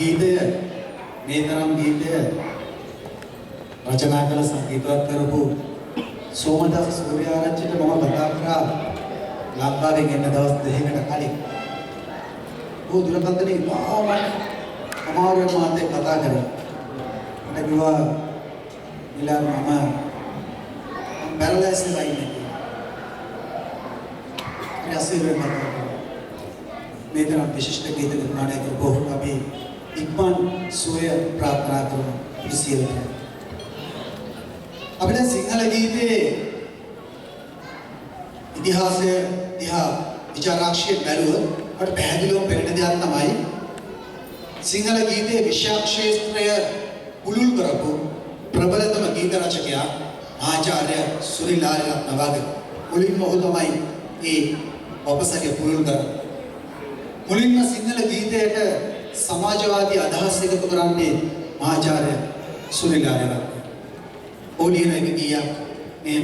ගීතය මේ තරම් ගීතය රචනා කළ සංගීතවත් කරපු සෝමදාස සූර්යාරච්චිට මම කතා කරා ලංකාවෙන් එන්න දවස් දෙකකට කලින්. ਉਹ දුරකථනයේ ඉතාම අමාරුවෙන් මාත් එක්ක කතා කරා. මට කිව්වා "ඉලා මම පැරලයිස් වෙලා ඉන්නේ." ඊට පස්සේ මේ තරම් විශිෂ්ට ගීත නිර්මාණය කරපු අපි ඉක්මන් සුවය ප්‍රාර්ථනා කරමු සියලුට. අපිට සිංහල ගීතේ ඉතිහාසය දිහා විචාරාක්ෂයෙන් බැලුවොත් අපිට පැහැදිලිවම පෙනෙන දෙයක් තමයි සිංහල ගීතයේ විශ්වක්ෂේත්‍රය පුළුල් කරපු ප්‍රබලතම ගීත රචකයා ආචාර්ය සුනිල් ආරියරත්න වගේ. මුලින්ම ඔහු තමයි ඒ ඔපසගේ පුළුල් කරන්නේ. මුලින්ම සිංහල ගීතයට සමාජවාදී අදහස් එකතු කරන්නේ ආචාර්ය සුනිල් ආරියරත්න. ඕලියන එක ගියා මේ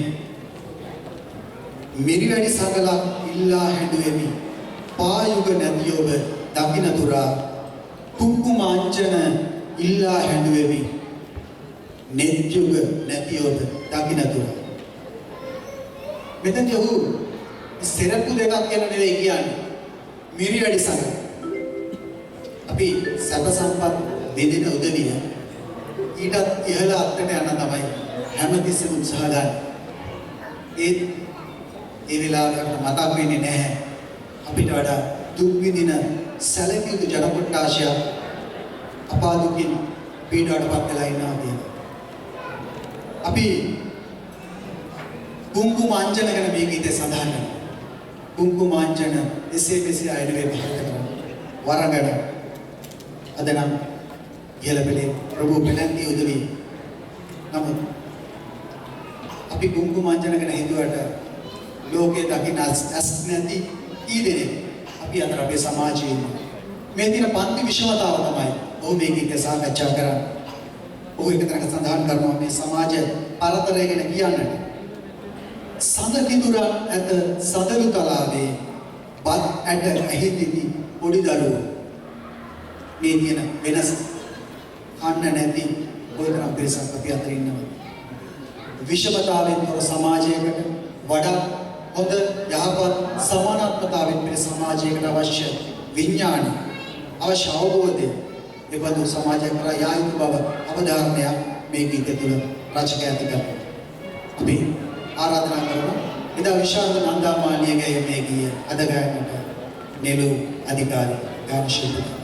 මිරිවැඩි සගලක් ඉල්ලා හැඬුවෙමි පායුග නැති ඔබ දකින්න තුරා කුක්කුමාංචන ඉල්ලා හැඬුවෙමි නෙත්යුග නැති ඔබ දකින්න තුරා. මෙතන ඔහු සෙරප්පු දෙකක් ගැන නෙවෙයි කියන්නේ මිරිවැඩි සගල. අපි සැප සම්පත් දෙදෙන උදවිය ඊටත් ඉහළ අත්තට යන තමයි හැමතිස්සෙම උත්සාහ ගන්න. ඒ වෙලාවට මතක් වෙන්නේ නැහැ අපිට වඩා දුක් විඳින සැලකිය යුතු ජන කොට්ටාශය අපාදුකින් පීඩාවටපත් වෙලා ඉන්නවා කියලා. අපි කුංකුමාංජන ගැන මේ ගීතේ සඳහන් කරනවා. කුංකුමාංජන එසේ මෙසේ අයනේ භාවිත කරනවා. වරඟන අද නම් ඉහළ පෙළේ ප්‍රභු පෙළන්ති උදවි. නමුත් අපි කුංකුමාංජන ගැන හිතුවට ලෝකයේ දකින්න ඇස් නැති ඊදෙනේ අපි අතර අපේ සමාජයේ මේ දින පන්ති විෂමතාව තමයි ඔහු මේ ගීතය සාකච්ඡා කරන්නේ. ඔහු එක තැනක සඳහන් කරනවා මේ සමාජ පරතරය ගැන කියන්නට. සඳ කිඳුරන් ඇත සදලු තලාවේ බත් ඇට ඇහිදිති පොඩි දරුවෝ. මේ තියෙන වෙනස අන්න නැති කොයිතරම් පිරිසක් අපි අතර ඉන්නවා. විෂමතාවෙන් තොර සමාජයකට වඩා හොඳ යහපත් සමානත්වතාවෙන් පිරි සමාජයකට අවශ්‍ය විඥානය අවශ්‍ය අවබෝධය එබඳු සමාජයක් කරා යා යුතු බව අවධාරණයක් මේ ගීත තුළ රචකයා ඇති කරනවා. අපි ආරාධනා කරමු එදා විශාල නන්දාමාලියගේ මේ ගීය අද ගායනට නෙළු අධිකාරී ගාන ශිල්පී